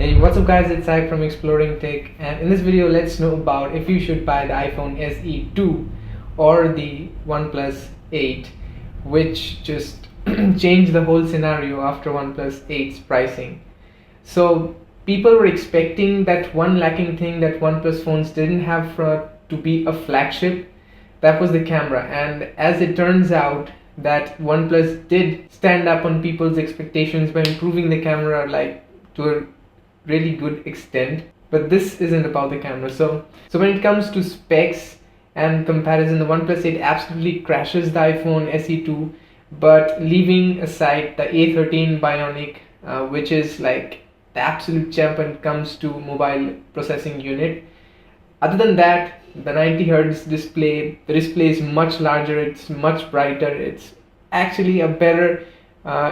Hey, what's up guys, it's Zach from Exploring Tech, and in this video let's know about if you should buy the iPhone SE 2 or the OnePlus 8, which just changed the whole scenario after OnePlus 8's pricing. So people were expecting that one lacking thing that OnePlus phones didn't have to be a flagship. That was the camera, and as it turns out that OnePlus did stand up on people's expectations by improving the camera like to a really good extent. But this isn't about the camera. So when it comes to specs and comparison, the OnePlus 8 absolutely crashes the iPhone SE 2, but leaving aside the A13 Bionic, which is like the absolute champ when it comes to mobile processing unit. Other than that, the 90 Hz display, the display is much larger, it's much brighter, it's actually a better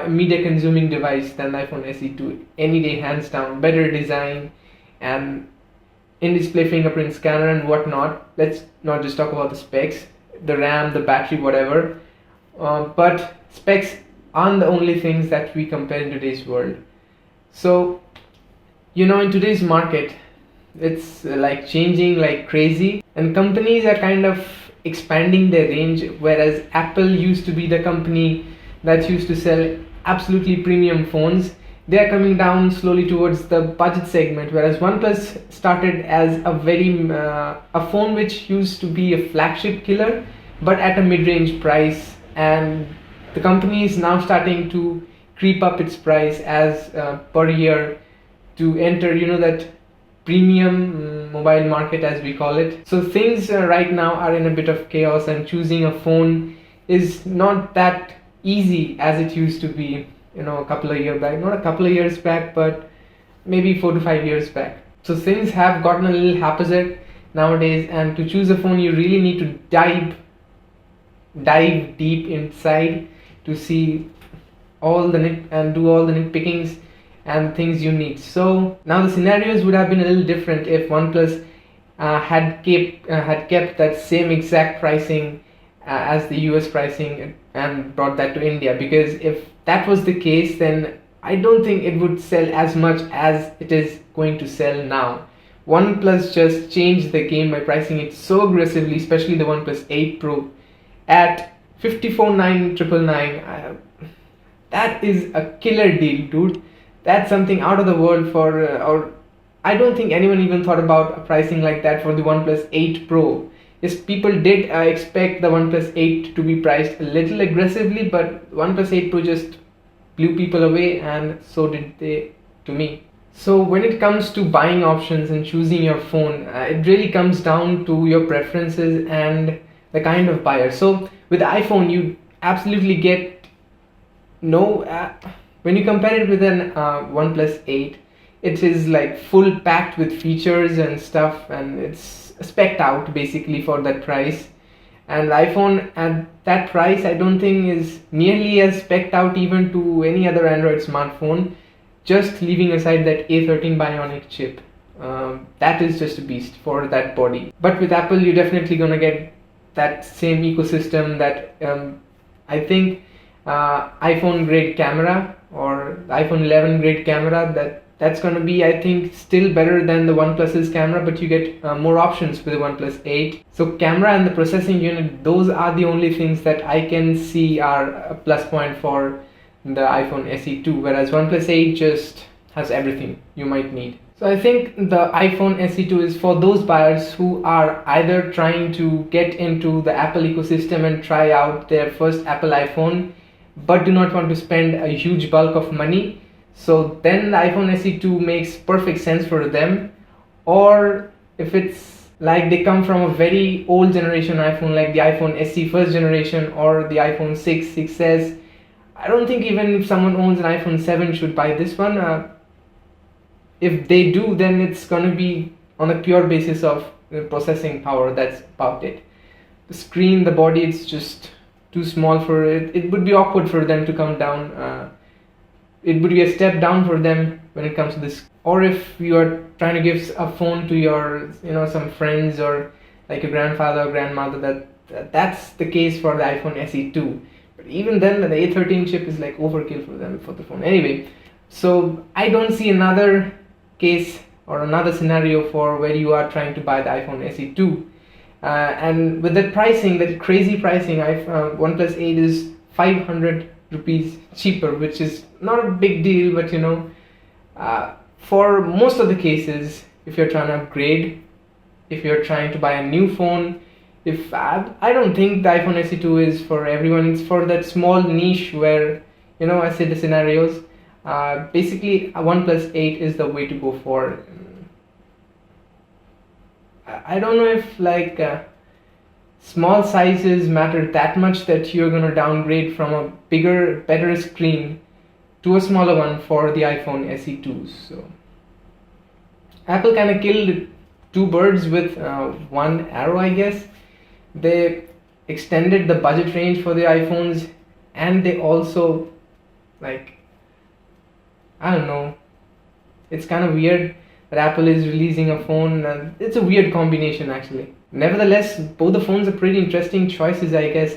media consuming device than the iPhone SE 2 any day, hands down. Better design and in-display fingerprint scanner and whatnot. Let's not just talk about the specs, the RAM, the battery, whatever, but specs aren't the only things that we compare in today's world. So in today's market, it's like changing like crazy, and companies are kind of expanding their range. Whereas Apple used to be the company that used to sell absolutely premium phones, they are coming down slowly towards the budget segment. Whereas OnePlus started as a phone which used to be a flagship killer, but at a mid-range price, and the company is now starting to creep up its price as per year to enter that premium mobile market, as we call it. So things right now are in a bit of chaos, and choosing a phone is not that easy as it used to be a couple of years back. Not a couple of years back, but maybe 4 to 5 years back. So things have gotten a little haphazard nowadays, and to choose a phone you really need to dive deep inside to see all the nitpickings and things you need. So now the scenarios would have been a little different if OnePlus had kept that same exact pricing as the US pricing and brought that to India, because if that was the case, then I don't think it would sell as much as it is going to sell now. OnePlus just changed the game by pricing it so aggressively, especially the OnePlus 8 Pro at 54,999. That is a killer deal, dude. That's something out of the world or I don't think anyone even thought about a pricing like that for the OnePlus 8 Pro. Yes, people did expect the OnePlus 8 to be priced a little aggressively, but OnePlus 8 Pro just blew people away, and so did they to me. So when it comes to buying options and choosing your phone, it really comes down to your preferences and the kind of buyer. So with the iPhone, you absolutely get when you compare it with an OnePlus 8, it is like full packed with features and stuff, and it's spec'd out basically for that price. And the iPhone at that price, I don't think is nearly as spec'd out even to any other Android smartphone, just leaving aside that A13 Bionic chip. That is just a beast for that body. But with Apple, you're definitely gonna get that same ecosystem, that I think iPhone grade camera or iPhone 11 grade camera, that's going to be, I think, still better than the OnePlus's camera, but you get more options with the OnePlus 8. So camera and the processing unit, those are the only things that I can see are a plus point for the iPhone SE 2, whereas OnePlus 8 just has everything you might need. So I think the iPhone SE 2 is for those buyers who are either trying to get into the Apple ecosystem and try out their first Apple iPhone, but do not want to spend a huge bulk of money. So then the iPhone SE 2 makes perfect sense for them. Or if it's like they come from a very old generation iPhone, like the iPhone SE first generation or the iPhone 6, 6s, I don't think even if someone owns an iPhone 7 should buy this one. If they do, then it's going to be on a pure basis of processing power. That's about it. The screen, the body, it's just too small for it. It would be awkward for them to come down. It would be a step down for them when it comes to this. Or if you are trying to give a phone to your some friends or like your grandfather or grandmother, that's the case for the iPhone SE 2. But even then, the A13 chip is like overkill for them for the phone. Anyway, so I don't see another case or another scenario for where you are trying to buy the iPhone SE 2. And with that pricing, that crazy pricing, OnePlus 8 is 500 rupees cheaper, which is not a big deal, but for most of the cases, if you're trying to upgrade, if you're trying to buy a new phone, if I don't think the iPhone SE 2 is for everyone. It's for that small niche where, I said the scenarios. Basically, a OnePlus 8 is the way to go for. I don't know if small sizes matter that much that you're gonna downgrade from a bigger, better screen to a smaller one for the iPhone SE 2. So Apple kind of killed two birds with one arrow, I guess. They extended the budget range for the iPhones, and they also, I don't know, it's kind of weird that Apple is releasing a phone, and it's a weird combination actually. Nevertheless, both the phones are pretty interesting choices, I guess,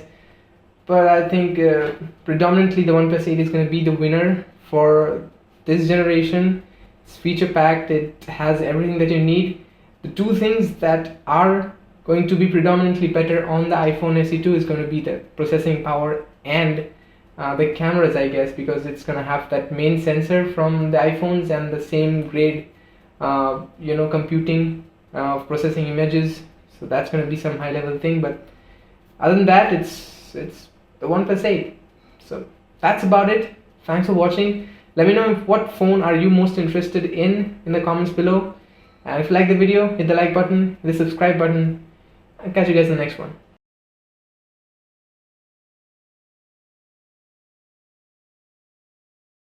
but I think predominantly the OnePlus 8 is going to be the winner for this generation. It's feature packed, it has everything that you need. The two things that are going to be predominantly better on the iPhone SE 2 is going to be the processing power and the cameras, I guess, because it's going to have that main sensor from the iPhones and the same grade computing processing images. So that's going to be some high level thing, but other than that, it's the OnePlus 8. So that's about it. Thanks for watching. Let me know what phone are you most interested in the comments below. And if you like the video, hit the like button, hit the subscribe button. I'll catch you guys in the next one.